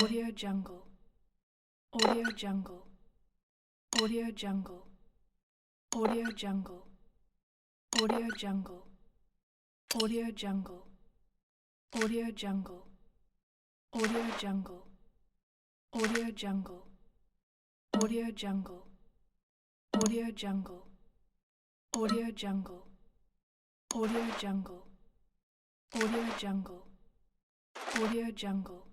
Audio Jungle. Audio Jungle. Audio Jungle. Audio Jungle. Audio Jungle. Audio Jungle. Audio Jungle. Audio Jungle. Audio Jungle. Audio Jungle. Audio Jungle. Audio Jungle. Audio Jungle. Audio Jungle. Audio Jungle.